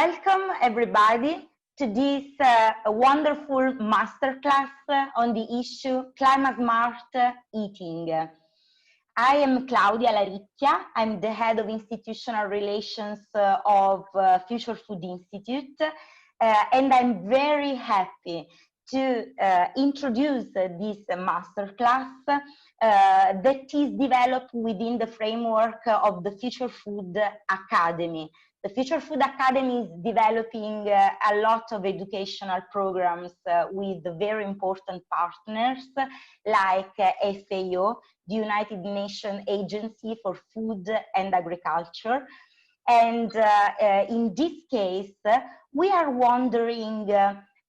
Welcome everybody to this wonderful masterclass on the issue Climate-smart eating. I am Claudia Laricchia. I'm the head of institutional relations of Future Food Institute, and I'm very happy to introduce this masterclass that is developed within the framework of the Future Food Academy. The Future Food Academy is developing a lot of educational programs with very important partners like FAO, the United Nations Agency for Food and Agriculture. And in this case, we are wondering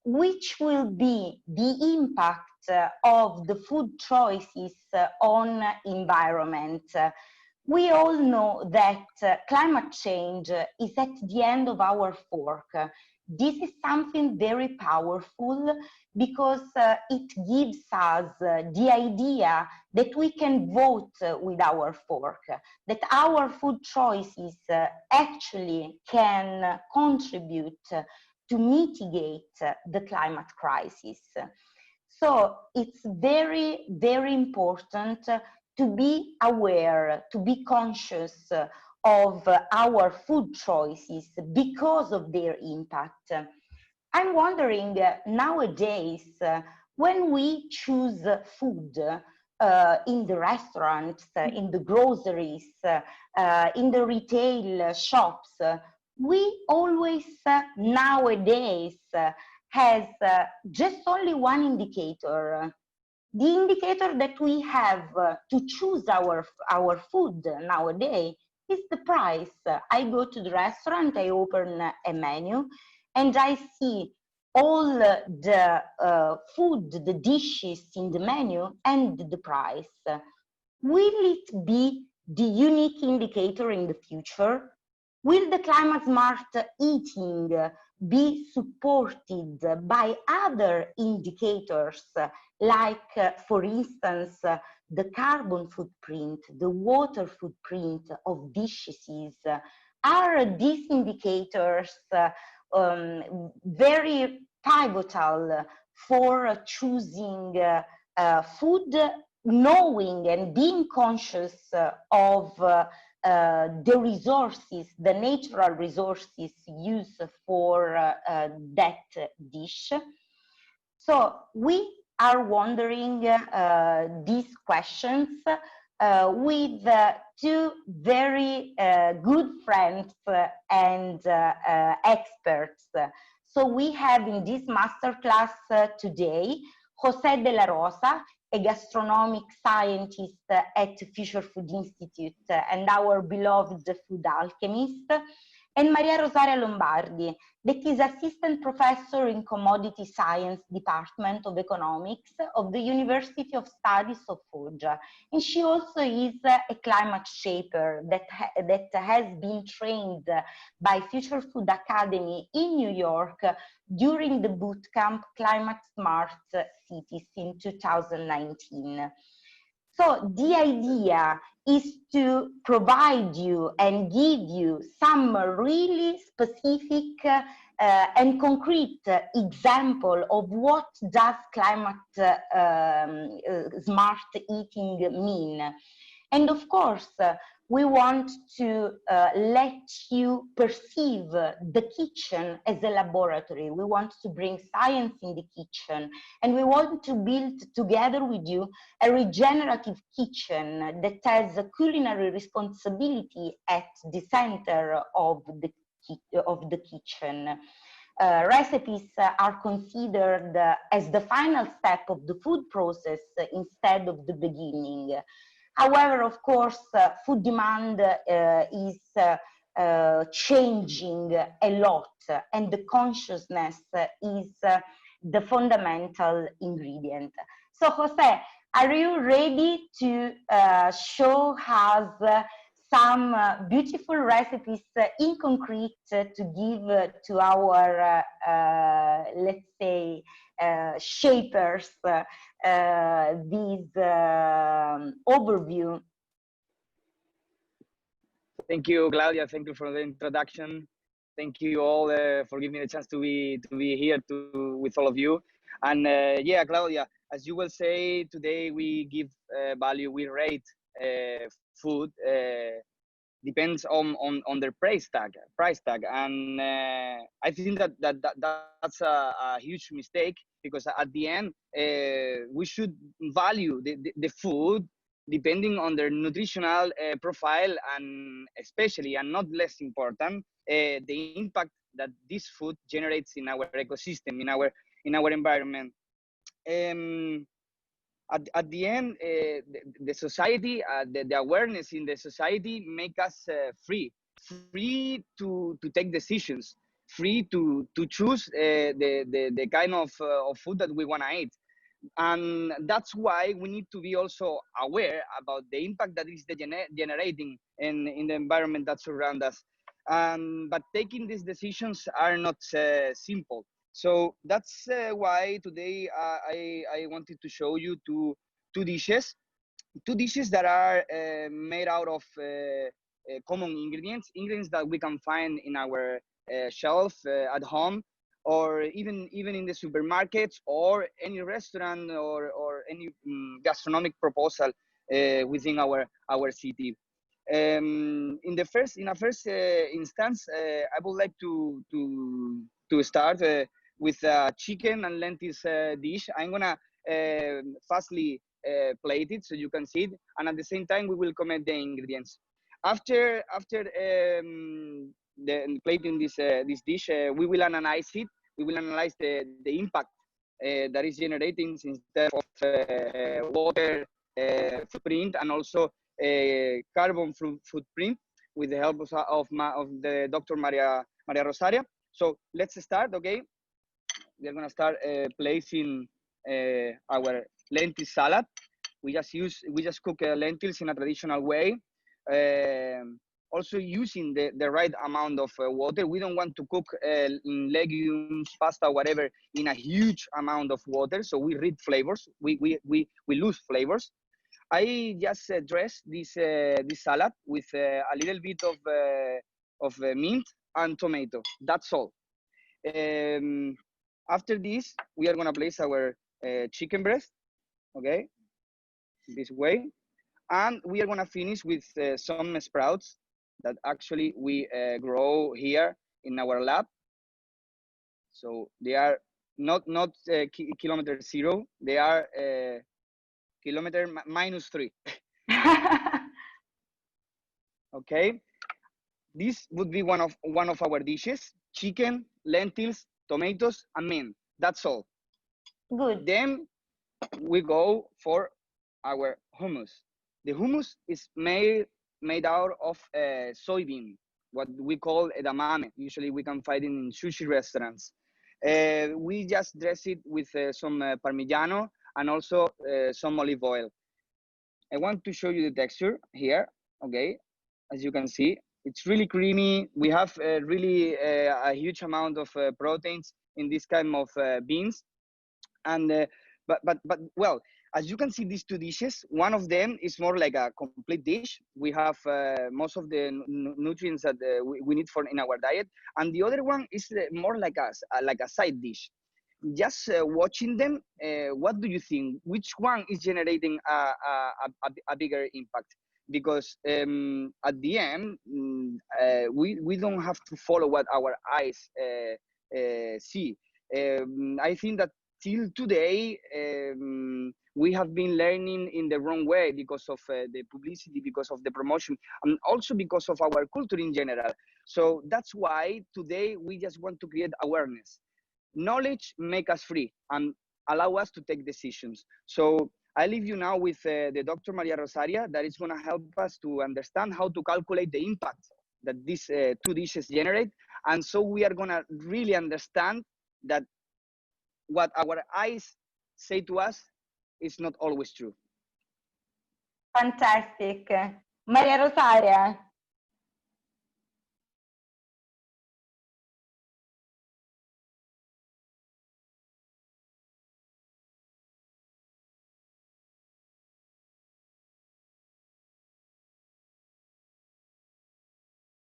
which will be the impact of the food choices on environment. We all know that climate change is at the end of our fork. This is something very powerful because it gives us the idea that we can vote with our fork, that our food choices actually can contribute to mitigate the climate crisis. So it's very, very important to be aware, to be conscious of our food choices because of their impact. I'm wondering nowadays, when we choose food in the restaurants, in the groceries, in the retail shops, we always nowadays has just only one indicator. The indicator that we have to choose our food nowadays is the price. I go to the restaurant, I open a menu, and I see all the food, the dishes in the menu and the price. Will it be the unique indicator in the future? Will the climate-smart eating be supported by other indicators like, for instance, the carbon footprint, the water footprint of dishes? Are these indicators very pivotal for choosing food, knowing and being conscious of the resources, the natural resources used for that dish? So we are wondering these questions with two very good friends and experts. So we have in this masterclass today José de la Rosa, a gastronomic scientist at Future Food Institute and our beloved food alchemist, and Mariarosaria Lombardi, that is assistant professor in commodity science department of economics of the University of Studies of Foggia. And she also is a climate shaper that has been trained by Future Food Academy in New York during the bootcamp Climate-smart Cities in 2019. So the idea is to provide you and give you some really specific and concrete example of what does climate smart eating mean. And of course, we want to let you perceive the kitchen as a laboratory. We want to bring science in the kitchen, and we want to build together with you a regenerative kitchen that has a culinary responsibility at the center of the kitchen. Recipes are considered as the final step of the food process instead of the beginning. However, of course, food demand is changing a lot, and the consciousness is the fundamental ingredient. So, José, are you ready to show us some beautiful recipes in concrete to give to our, let's say, shapers this overview? Thank you, Claudia. Thank you for the introduction. Thank you all for giving me the chance to be here with all of you. And yeah, Claudia, as you will say, today we give value, we rate food depends on their price tag, and I think that's a huge mistake, because at the end we should value the food depending on their nutritional profile, and especially, and not less important, the impact that this food generates in our ecosystem, in our environment. At the end, the society, the awareness in the society make us free to take decisions, free to choose the kind of food that we want to eat. And that's why we need to be also aware about the impact that is generating in the environment that surrounds us. But taking these decisions are not simple. So that's why today I wanted to show you two dishes that are made out of common ingredients that we can find in our shelf at home, or even in the supermarkets, or any restaurant, or any gastronomic proposal within our city. In a first instance, I would like to start with a chicken and lentils dish. I'm gonna fastly plate it so you can see it, and at the same time we will comment the ingredients. After the plating this dish, we will analyze it. We will analyze the impact that is generating in terms of water footprint, and also carbon footprint, with the help of the Dr. Mariarosaria. So let's start. Okay, we're gonna start placing our lentil salad. We just cook lentils in a traditional way. Also using the right amount of water. We don't want to cook legumes, pasta, whatever, in a huge amount of water, so we read flavors. We lose flavors. I just dress this salad with a little bit of mint and tomato. That's all. After this, we are gonna place our chicken breast, okay, this way, and we are gonna finish with some sprouts that actually we grow here in our lab. So they are not kilometer 0, they are kilometer -3. Okay, this would be one of our dishes: chicken, lentils, tomatoes, and mint. That's all. Good. Then we go for our hummus. The hummus is made out of soybean, what we call edamame. Usually we can find it in sushi restaurants. We just dress it with some Parmigiano and also some olive oil. I want to show you the texture here. Okay, as you can see, it's really creamy. We have really a huge amount of proteins in this kind of beans. And but well, as you can see, these two dishes, one of them is more like a complete dish. We have most of the nutrients that we need for in our diet, and the other one is more like a side dish. Just watching them, what do you think? Which one is generating a bigger impact? Because at the end, we don't have to follow what our eyes see. I think that till today, we have been learning in the wrong way because of the publicity, because of the promotion, and also because of our culture in general. So that's why today we just want to create awareness. Knowledge make us free and allow us to take decisions. So I leave you now with the Dr. Mariarosaria, that is going to help us to understand how to calculate the impact that these two dishes generate. And so we are going to really understand that what our eyes say to us is not always true. Fantastic. Mariarosaria.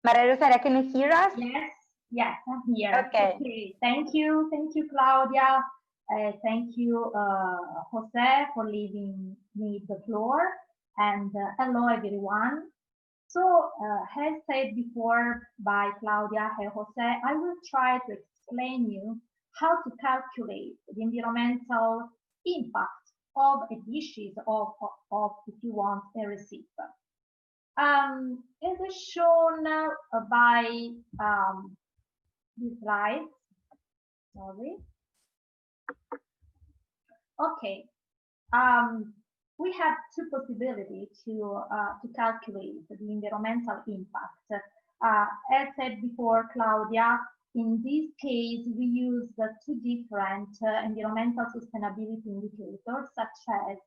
Mariarosaria, can you hear us? Yes, Yes, I'm here. Okay. Thank you, Claudia. Thank you, Jose, for leaving me the floor. And hello, everyone. So, as said before by Claudia and Jose, I will try to explain you how to calculate the environmental impact of a dishes of if you want, a recipe. It is shown by this slide. Sorry. Okay. We have two possibilities to calculate the environmental impact. As said before, Claudia, in this case, we use two different environmental sustainability indicators, such as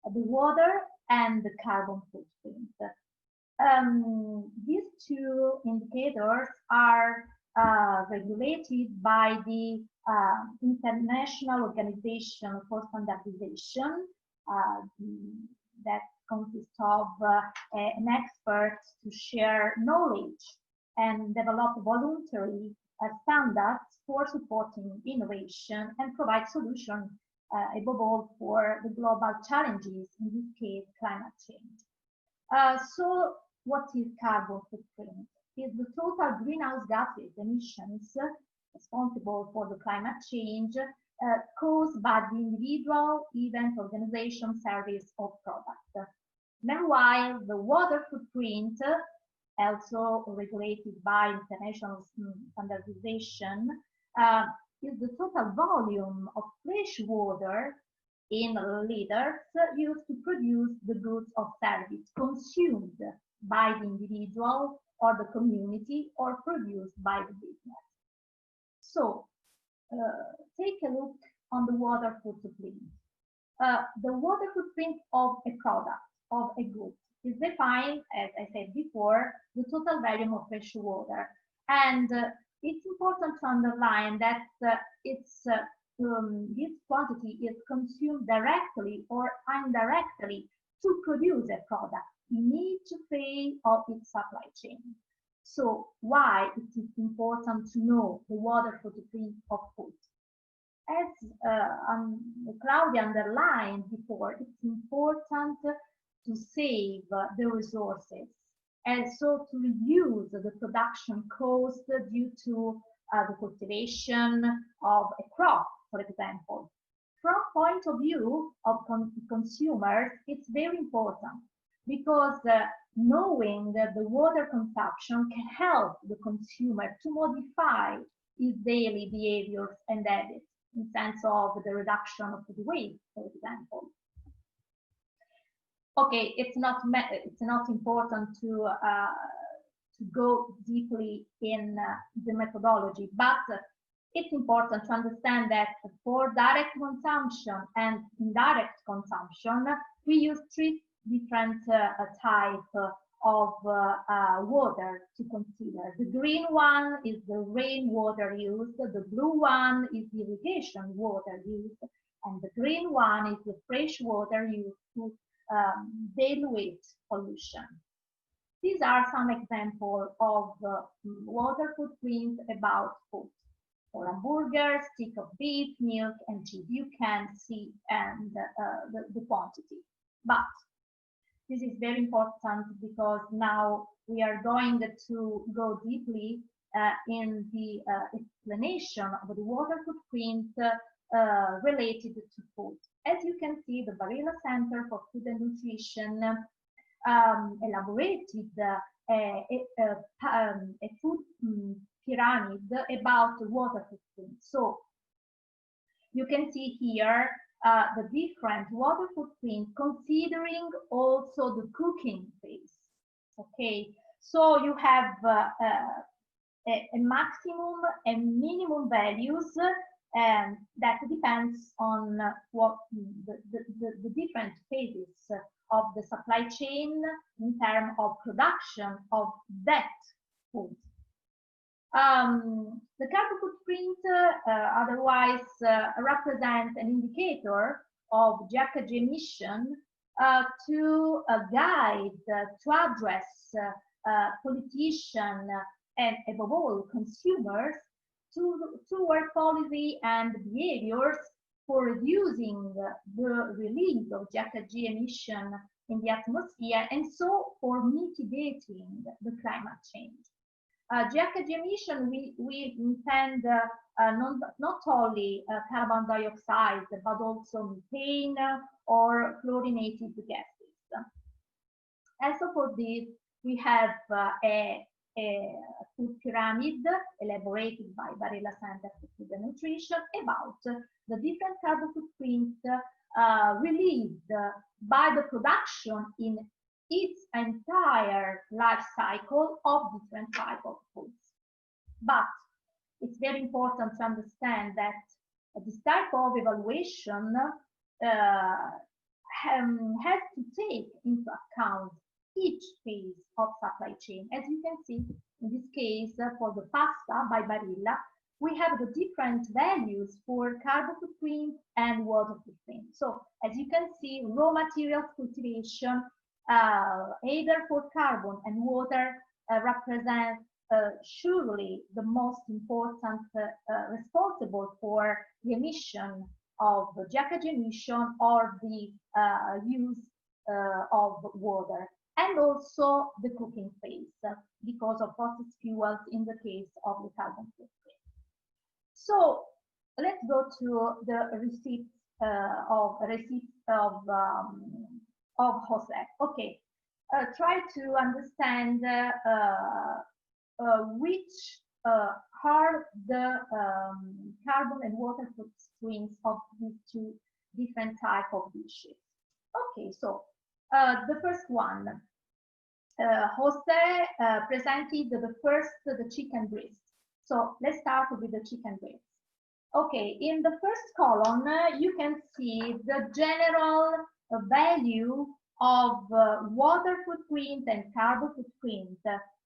the water and the carbon footprint. These two indicators are regulated by the International Organization for Standardization, that consists of an expert to share knowledge and develop voluntary standards for supporting innovation and provide solutions above all for the global challenges, in this case, climate change. So what is carbon footprint? It's the total greenhouse gases emissions responsible for the climate change caused by the individual, event, organization, service, or product. Meanwhile, the water footprint, also regulated by international standardization, is the total volume of fresh water in liters used to produce the goods or service consumed by the individual or the community or produced by the business. So, take a look on the water footprint. The water footprint of a product, of a good, is defined, as I said before, the total volume of fresh water. And it's important to underline that this quantity is consumed directly or indirectly to produce a product in each phase of its supply chain. So why it is important to know the water footprint of food? As Claudia underlined before, it's important to save the resources and so to reduce the production cost due to the cultivation of a crop, for example. From point of view of consumers, it's very important because knowing that the water consumption can help the consumer to modify his daily behaviors and habits in sense of the reduction of the waste, for example. Okay, it's not important to go deeply in the methodology, but it's important to understand that for direct consumption and indirect consumption, we use three different types of water to consider. The green one is the rainwater used, the blue one is the irrigation water used, and the green one is the fresh water used to dilute pollution. These are some examples of water footprint about food. For hamburgers, stick of beef, milk, and cheese, you can see and the quantity. But this is very important because now we are going to go deeply in the explanation of the water footprint related to food. As you can see, the Barilla Center for Food and Nutrition elaborated a food pyramid about the water footprint. So you can see here the different water footprint considering also the cooking phase. Okay, so you have a maximum and minimum values, and that depends on what the different phases of the supply chain in terms of production of that food. The carbon footprint otherwise represents an indicator of GHG emission to guide, to address politicians and above all consumers toward policy and behaviors for reducing the release of GHG emission in the atmosphere, and so for mitigating the climate change. GHG emission, we intend not only carbon dioxide, but also methane or fluorinated gases. And so for this, we have a food pyramid elaborated by Barilla Center for Food and Nutrition about the different carbon footprints released by the production in its entire life cycle of different types of foods. But it's very important to understand that this type of evaluation has to take into account each phase of supply chain. As you can see, in this case, for the pasta by Barilla, we have the different values for carbon footprint and water footprint. So as you can see, raw materials cultivation, either for carbon and water, represent surely the most important responsible for the emission of GHG emission or the use of water, and also the cooking phase because of fossil fuels in the case of the carbon footprint. So let's go to the receipt of José. Okay, try to understand which are the carbon and water footprints of these two different types of dishes. Okay, so the first one, José presented the chicken breast. So let's start with the chicken breast. Okay, in the first column, you can see the general value of water footprint and carbon footprint.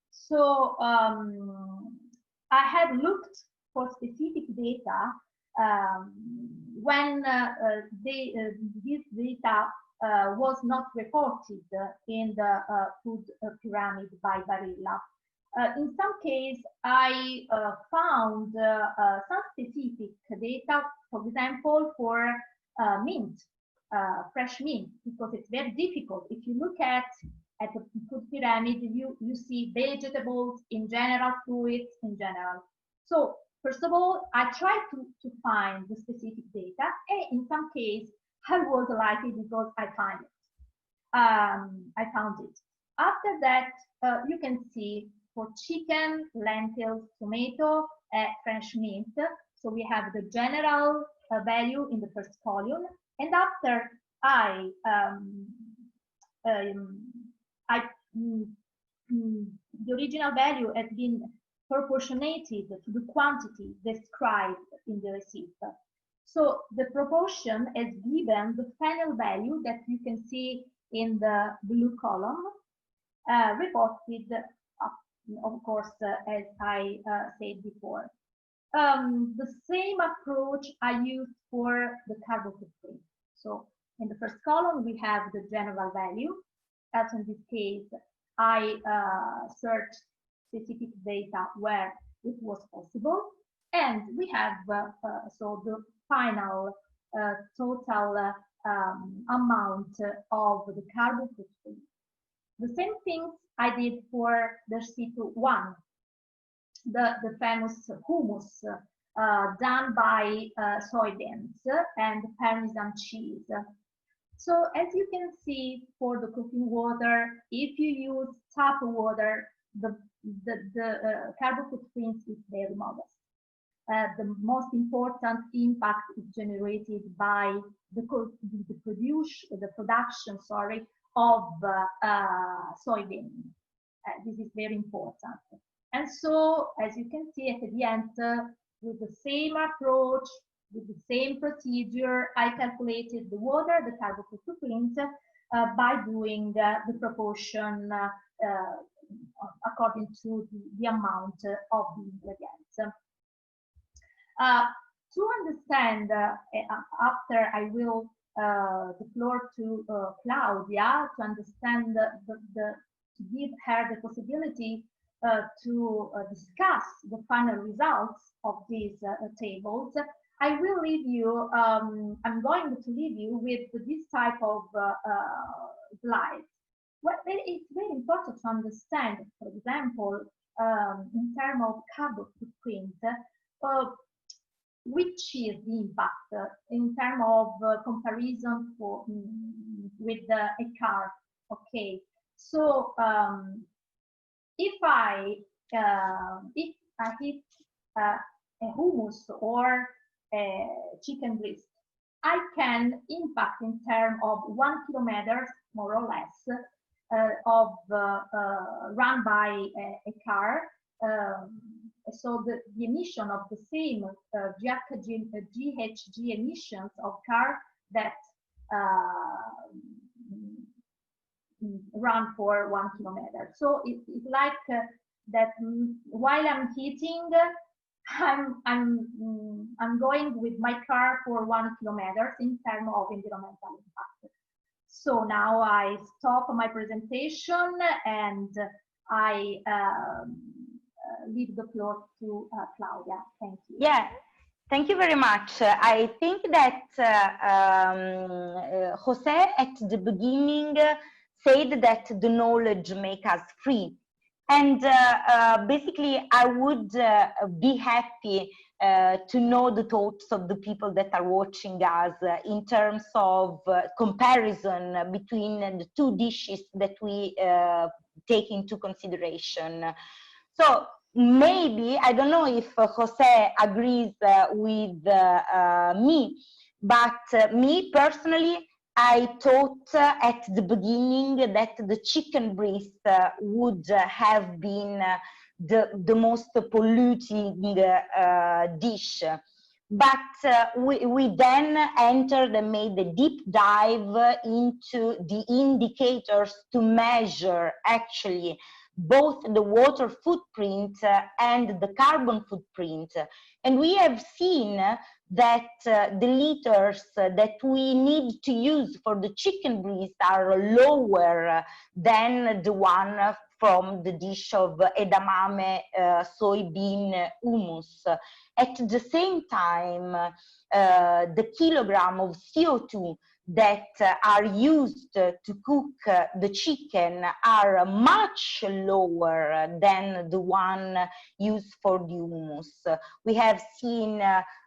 So I have looked for specific data when this data was not reported in the food pyramid by Barilla. In some case, I found some specific data, for example, for mint, fresh mint, because it's very difficult. If you look at the food pyramid, you see vegetables in general, fruits in general. So first of all, I tried to find the specific data, and in some case, I was lucky because I found it. After that, you can see for chicken, lentils, tomato, French mint. So we have the general value in the first column, and after the original value has been proportionated to the quantity described in the receipt. So the proportion is given the final value that you can see in the blue column, reported, of course, as I said before. The same approach I used for the carbon footprint. So in the first column, we have the general value. As in this case, I searched specific data where it was possible. And we have so the final total amount of the carbon footprint. The same thing I did for the receipt 1, the famous hummus done by soybeans and Parmesan cheese. So as you can see, for the cooking water, if you use tap water, the carbon footprint is very modest. The most important impact is generated by the production, of soybean. This is very important. And so, as you can see at the end, with the same approach, with the same procedure, I calculated the water, the carbon footprint, by doing the proportion according to the amount of the ingredients. To understand, after I will the floor to Claudia to understand to give her the possibility to discuss the final results of these tables, I will leave you, I'm going to leave you with this type of slides. It's very important to understand, for example, in terms of carbon footprint, which is the impact in terms of comparison with a car. Okay, so if I eat a hummus or a chicken breast, I can impact in terms of 1 kilometer, more or less, of run by a car. So the emission of the same GHG emissions of car that run for 1 kilometer. So it's like that while I'm eating, I'm going with my car for 1 kilometer in terms of environmental impact. So now I stop my presentation and I leave the floor to Claudia. Thank you. Yeah, thank you very much. I think that José at the beginning said that the knowledge makes us free. And basically, I would be happy to know the thoughts of the people that are watching us in terms of comparison between the two dishes that we take into consideration. So maybe, I don't know if José agrees with me, but me personally, I thought at the beginning that the chicken breast would have been the most polluting dish. But we then entered and made a deep dive into the indicators to measure actually both the water footprint and the carbon footprint. And we have seen that the liters that we need to use for the chicken breast are lower than the one from the dish of edamame soybean hummus. At the same time, the kilogram of CO2 that are used to cook the chicken are much lower than the one used for the hummus. We have seen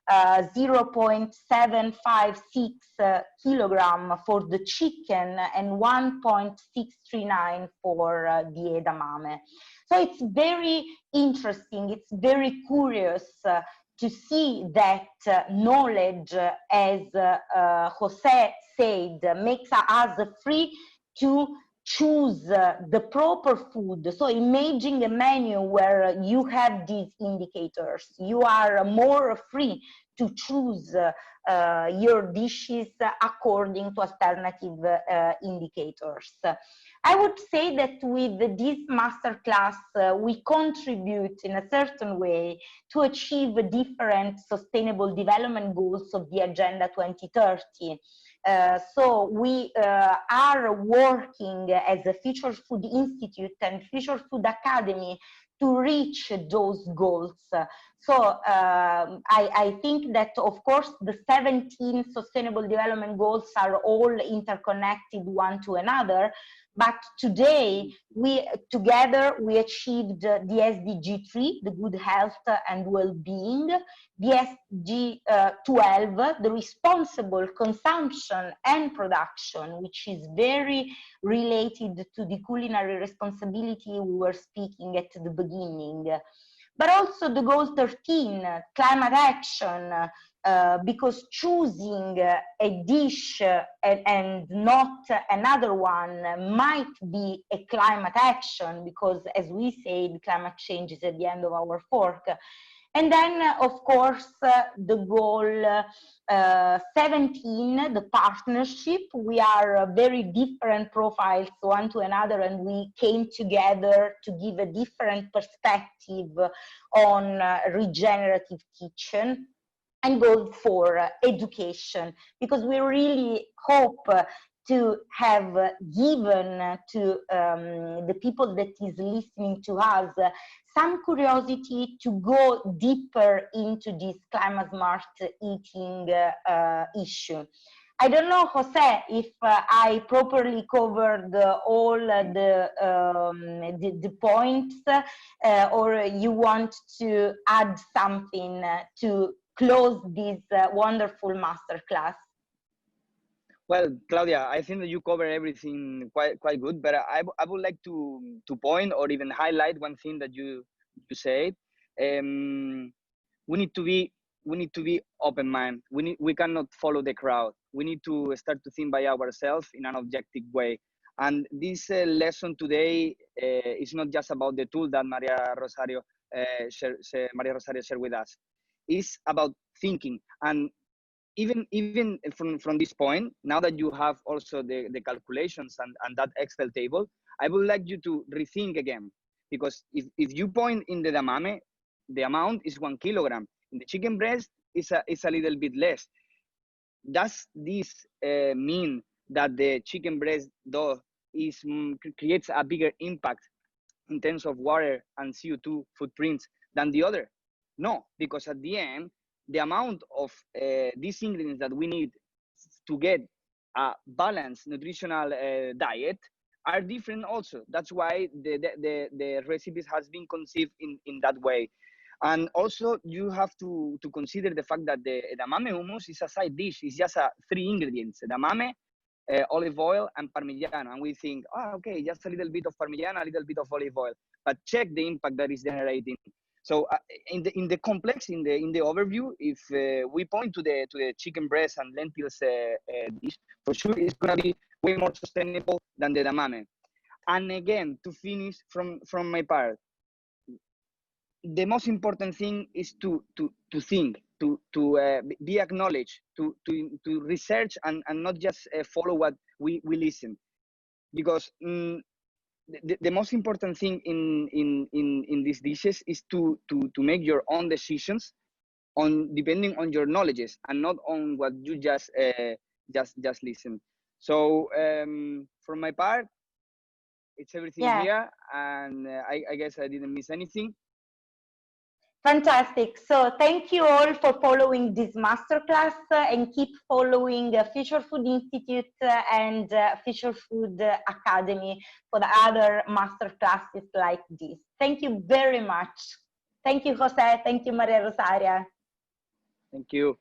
0.756 kilogram for the chicken and 1.639 for the edamame. So it's very interesting, it's very curious to see that knowledge, as José said, makes us free to choose the proper food. So imagine a menu where you have these indicators. You are more free to choose your dishes according to alternative indicators. I would say that with this masterclass, we contribute in a certain way to achieve different sustainable development goals of the Agenda 2030. So we are working as a Future Food Institute and Future Food Academy to reach those goals. So I think that, of course, the 17 Sustainable Development Goals are all interconnected one to another. But today, together, we achieved the SDG 3, the good health and well-being, the SDG 12, the responsible consumption and production, which is very related to the culinary responsibility we were speaking at the beginning. But also the goal 13, climate action, because choosing a dish and not another one might be a climate action, because as we say, climate change is at the end of our fork. And then, of course, the goal 17, the partnership. We are very different profiles one to another, and we came together to give a different perspective on regenerative kitchen. And goal for education, because we really hope to have given to the people that is listening to us some curiosity to go deeper into this climate smart eating issue. I don't know, José, if I properly covered all the points, or you want to add something to close this wonderful masterclass. Well, Claudia, I think that you cover everything quite good, but I would like to point or even highlight one thing that you said. We need to be open minded. We cannot follow the crowd. We need to start to think by ourselves in an objective way. And this lesson today is not just about the tool that Mariarosaria shared with us. It's about thinking. And even from this point, now that you have also the calculations and that Excel table, I would like you to rethink again. Because if you point in the edamame, the amount is 1 kilogram. In the chicken breast, it's a little bit less. Does this mean that the chicken breast dough creates a bigger impact in terms of water and CO2 footprints than the other? No, because at the end, the amount of these ingredients that we need to get a balanced nutritional diet are different also. That's why the recipes has been conceived in that way. And also you have to consider the fact that the edamame hummus is a side dish. It's just 3 ingredients: edamame, olive oil, and Parmigiano. And we think, oh, okay, just a little bit of Parmigiano, a little bit of olive oil. But check the impact that is generating. So in the complex, in the overview, if we point to the chicken breast and lentils dish, for sure it's gonna be way more sustainable than the edamame. And again, to finish from my part, the most important thing is to think, to be acknowledged, to research and not just follow what we listen, because the most important thing in these dishes is to make your own decisions depending on your knowledges and not on what you just listen. So from my part, it's everything here, and I guess I didn't miss anything. Fantastic. So thank you all for following this masterclass, and keep following Future Food Institute and Future Food Academy for the other masterclasses like this. Thank you very much. Thank you, José. Thank you, Mariarosaria. Thank you.